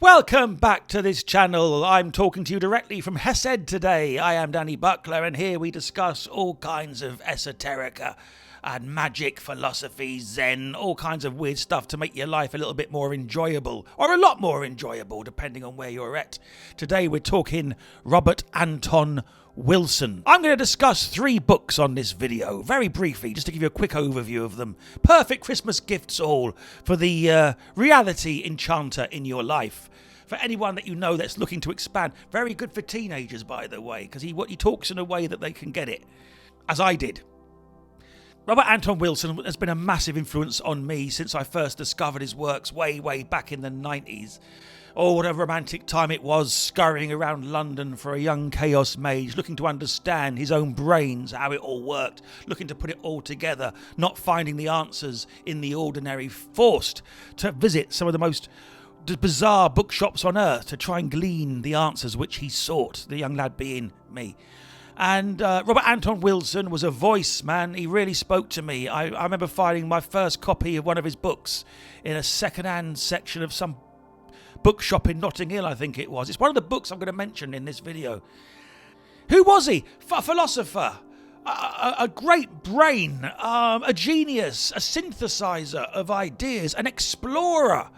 Welcome back to this channel. I'm talking to you directly from Hesed today. I am Danny Buckler, and here we discuss all kinds of esoterica and magic, philosophy, Zen, all kinds of weird stuff to make your life a little bit more enjoyable, or a lot more enjoyable, depending on where you're at. Today we're talking Robert Anton Wilson. I'm going to discuss 3 books on this video, very briefly, just to give you a quick overview of them. Perfect Christmas gifts all for the reality enchanter in your life. For anyone that you know that's looking to expand. Very good for teenagers, by the way, because he talks in a way that they can get it, as I did. Robert Anton Wilson has been a massive influence on me since I first discovered his works way back in the 90s. Oh, what a romantic time it was, scurrying around London for a young chaos mage, looking to understand his own brains, how it all worked, looking to put it all together, not finding the answers in the ordinary, forced to visit some of the most bizarre bookshops on earth to try and glean the answers which he sought, the young lad being me. And Robert Anton Wilson was a voice, man. He really spoke to me. I remember finding my first copy of one of his books in a second-hand section of some bookshop in Notting Hill, I think it was. It's one of the books I'm going to mention in this video. Who was he? A philosopher, a great brain, a genius, a synthesizer of ideas, an explorer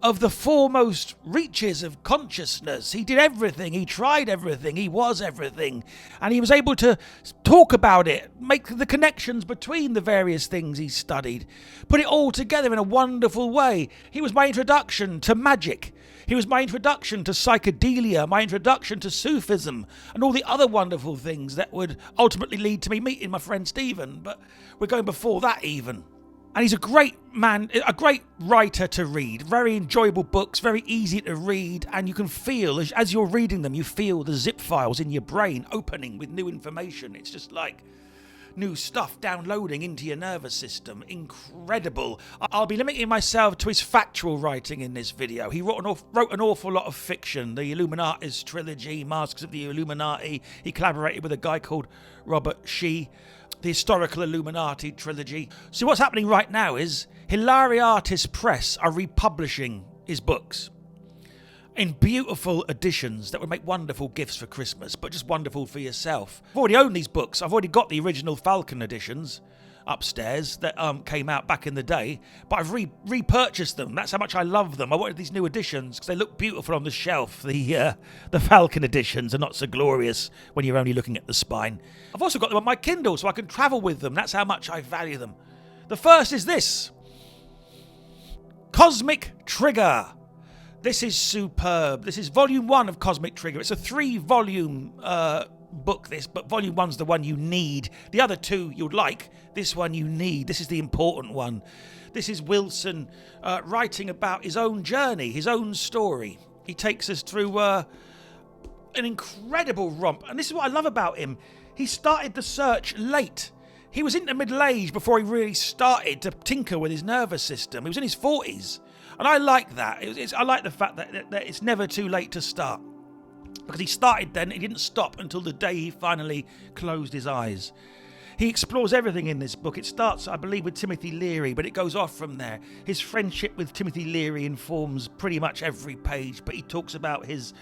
of the foremost reaches of consciousness. He did everything, he tried everything, he was everything, and he was able to talk about it, make the connections between the various things he studied, put it all together in a wonderful way. He was my introduction to magic. He was my introduction to psychedelia, my introduction to Sufism, and all the other wonderful things that would ultimately lead to me meeting my friend Stephen, but we're going before that even. And he's a great man, a great writer to read. Very enjoyable books, very easy to read. And you can feel, as you're reading them, you feel the zip files in your brain opening with new information. It's just like new stuff downloading into your nervous system. Incredible. I'll be limiting myself to his factual writing in this video. He wrote an awful lot of fiction. The Illuminatis trilogy, Masks of the Illuminati. He collaborated with a guy called Robert Shee. The historical Illuminati trilogy. So what's happening right now is Hilariatis Press are republishing his books in beautiful editions that would make wonderful gifts for Christmas, but just wonderful for yourself. I've already owned these books. I've already got the original Falcon editions upstairs that came out back in the day, but I've repurchased them. That's how much I love them. I wanted these new editions because they look beautiful on the shelf. The Falcon editions are not so glorious when you're only looking at the spine. I've also got them on my Kindle so I can travel with them. That's how much I value them. The first is this. Cosmic Trigger. This is superb. This is volume 1 of Cosmic Trigger. It's a 3-volume book, this, but volume 1's the one you need. The other 2 you'd like. This one you need. This is the important one. This is Wilson writing about his own journey, his own story. He takes us through an incredible romp. And this is what I love about him. He started the search late. He was into middle age before he really started to tinker with his nervous system. He was in his 40s. And I like that. I like the fact that it's never too late to start. Because he started then, he didn't stop until the day he finally closed his eyes. He explores everything in this book. It starts, I believe, with Timothy Leary, but it goes off from there. His friendship with Timothy Leary informs pretty much every page, but he talks about his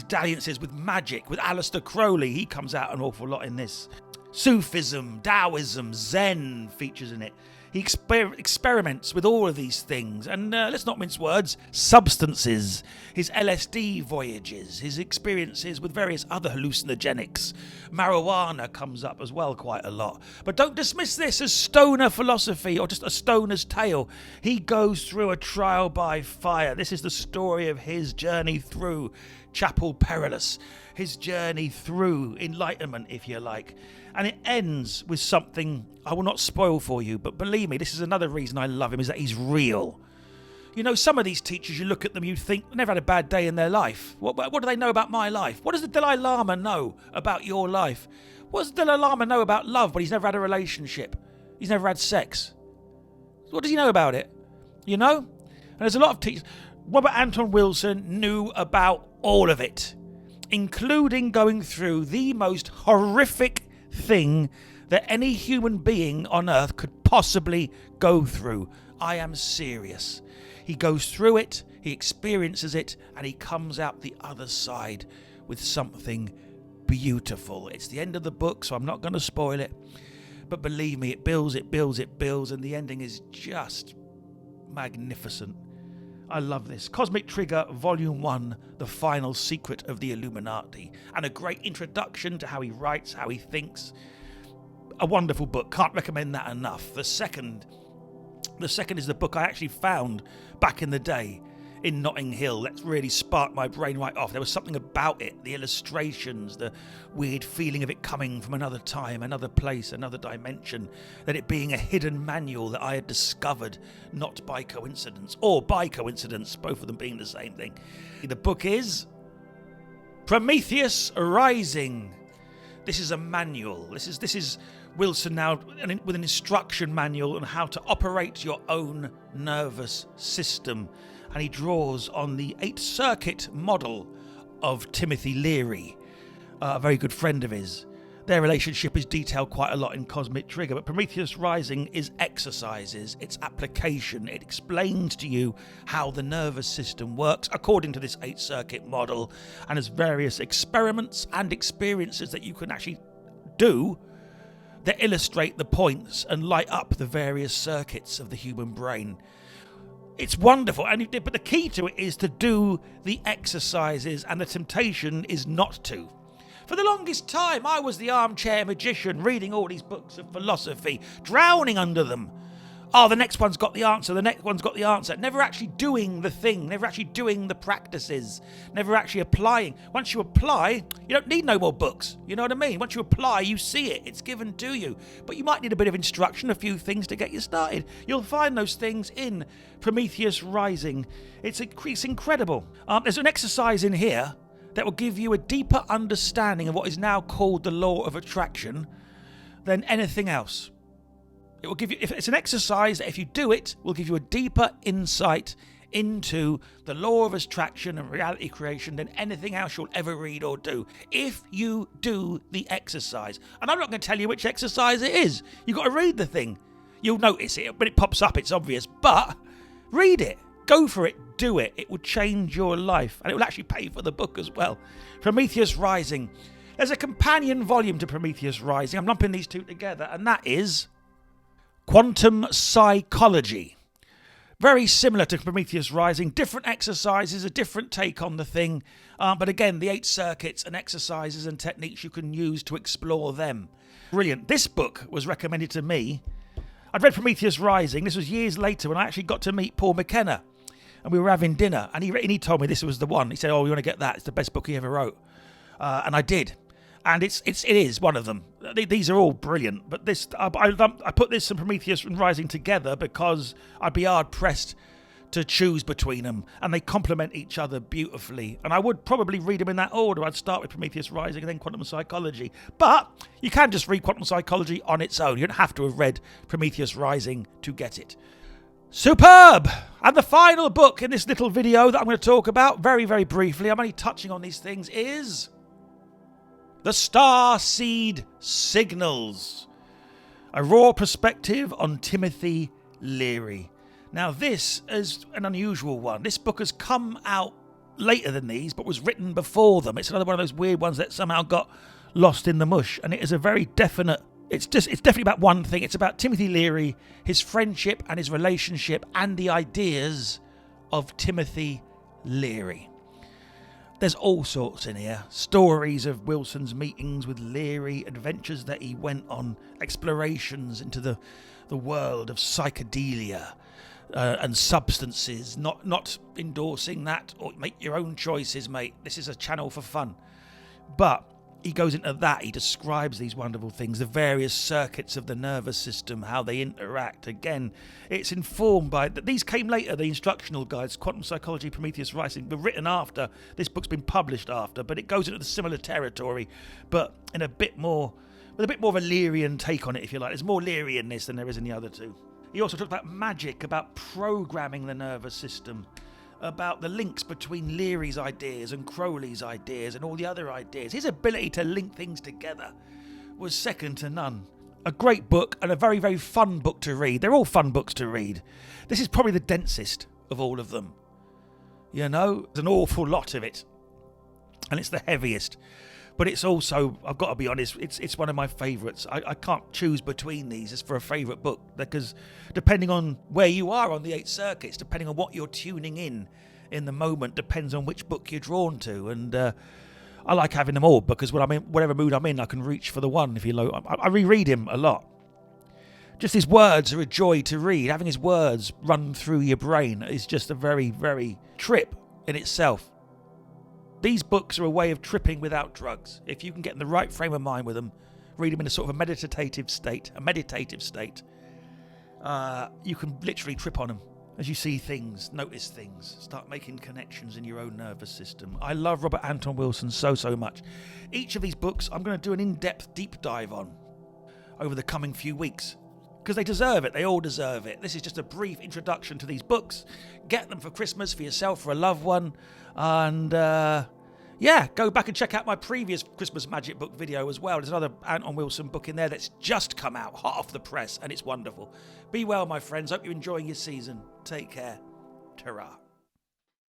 dalliances with magic, with Aleister Crowley. He comes out an awful lot in this. Sufism, Taoism, Zen features in it. He experiments with all of these things, and let's not mince words, substances, his LSD voyages, his experiences with various other hallucinogenics. Marijuana comes up as well quite a lot. But don't dismiss this as stoner philosophy or just a stoner's tale. He goes through a trial by fire. This is the story of his journey through Chapel Perilous, his journey through enlightenment, if you like. And it ends with something I will not spoil for you, but believe me, this is another reason I love him, is that he's real. You know, some of these teachers, you look at them, you think, never had a bad day in their life. What do they know about my life? What does the Dalai Lama know about your life? What does the Dalai Lama know about love, but he's never had a relationship? He's never had sex. What does he know about it? You know? And there's a lot of teachers. Robert Anton Wilson knew about all of it, including going through the most horrific thing that any human being on earth could possibly go through. I am serious. He goes through it. he experiences it, and he comes out the other side with something beautiful. It's the end of the book, so I'm not going to spoil it. But believe me, it builds, and the ending is just magnificent. I love this. Cosmic Trigger, Volume 1, The Final Secret of the Illuminati. And a great introduction to how he writes, how he thinks. A wonderful book. Can't recommend that enough. The second is the book I actually found back in the day in Notting Hill. That really sparked my brain right off. There was something about it, the illustrations, the weird feeling of it coming from another time, another place, another dimension, that it being a hidden manual that I had discovered not by coincidence, or by coincidence, both of them being the same thing. The book is Prometheus Rising. This is a manual. This is Wilson now with an instruction manual on how to operate your own nervous system. And he draws on the 8th Circuit model of Timothy Leary, a very good friend of his. Their relationship is detailed quite a lot in Cosmic Trigger, but Prometheus Rising is exercises, it's application. It explains to you how the nervous system works according to this 8th Circuit model, and there's various experiments and experiences that you can actually do that illustrate the points and light up the various circuits of the human brain. It's wonderful, but the key to it is to do the exercises, and the temptation is not to. For the longest time, I was the armchair magician, reading all these books of philosophy, drowning under them. Oh, the next one's got the answer, never actually doing the thing, never actually doing the practices, never actually applying. Once you apply, you don't need no more books, you know what I mean? Once you apply, you see it, it's given to you. But you might need a bit of instruction, a few things to get you started. You'll find those things in Prometheus Rising. It's incredible. There's an exercise in here that will give you a deeper understanding of what is now called the law of attraction than anything else. It will give you, if it's an exercise that if you do it, will give you a deeper insight into the law of attraction and reality creation than anything else you'll ever read or do. If you do the exercise. And I'm not going to tell you which exercise it is. You've got to read the thing. You'll notice it. When it pops up, it's obvious. But read it. Go for it. Do it. It will change your life. And it will actually pay for the book as well. Prometheus Rising. There's a companion volume to Prometheus Rising. I'm lumping these two together. And that is Quantum Psychology. Very similar to Prometheus Rising. Different exercises, a different take on the thing. But again, the 8 circuits and exercises and techniques you can use to explore them. Brilliant. This book was recommended to me. I'd read Prometheus Rising. This was years later when I actually got to meet Paul McKenna. And we were having dinner. And he told me this was the one. He said, oh, you want to get that? It's the best book he ever wrote. And I did. And it is one of them. These are all brilliant. But I put this and Prometheus and Rising together because I'd be hard-pressed to choose between them. And they complement each other beautifully. And I would probably read them in that order. I'd start with Prometheus Rising and then Quantum Psychology. But you can just read Quantum Psychology on its own. You don't have to have read Prometheus Rising to get it. Superb! And the final book in this little video that I'm going to talk about, very, very briefly, I'm only touching on these things, is The Starseed Signals, a raw perspective on Timothy Leary. Now, this is an unusual one. This book has come out later than these, but was written before them. It's another one of those weird ones that somehow got lost in the mush, and it is a very definite. It's definitely about one thing. It's about Timothy Leary, his friendship and his relationship, and the ideas of Timothy Leary. There's all sorts in here. Stories of Wilson's meetings with Leary, adventures that he went on, explorations into the world of psychedelia and substances. Not endorsing that, or make your own choices, mate. This is a channel for fun. But he goes into that. He describes these wonderful things, the various circuits of the nervous system, how they interact. Again, it's informed by these came later. The instructional guides, Quantum Psychology, Prometheus Rising, were written after this book's been published after, but it goes into the similar territory, but in a bit more of a Learyan take on it, if you like. There's more Leary in this than there is in the other two. He also talked about magic, about programming the nervous system, about the links between Leary's ideas and Crowley's ideas and all the other ideas. His ability to link things together was second to none. A great book and a very, very fun book to read. They're all fun books to read. This is probably the densest of all of them. You know, there's an awful lot of it. And it's the heaviest. But it's also, I've got to be honest, it's one of my favourites. I can't choose between these as for a favourite book, because depending on where you are on the 8 circuits, depending on what you're tuning in the moment, depends on which book you're drawn to. And I like having them all, because when I'm in whatever mood I'm in, I can reach for the one. If you know, I reread him a lot. Just his words are a joy to read. Having his words run through your brain is just a very, very trip in itself. These books are a way of tripping without drugs. If you can get in the right frame of mind with them, read them in a sort of a meditative state, you can literally trip on them as you see things, notice things, start making connections in your own nervous system. I love Robert Anton Wilson so much. Each of these books I'm going to do an in-depth deep dive on over the coming few weeks, because they deserve it. They all deserve it. This is just a brief introduction to these books. Get them for Christmas, for yourself, for a loved one. And go back and check out my previous Christmas magic book video as well. There's another Anton Wilson book in there that's just come out, hot off the press, and it's wonderful. Be well, my friends. Hope you're enjoying your season. Take care. Ta-ra.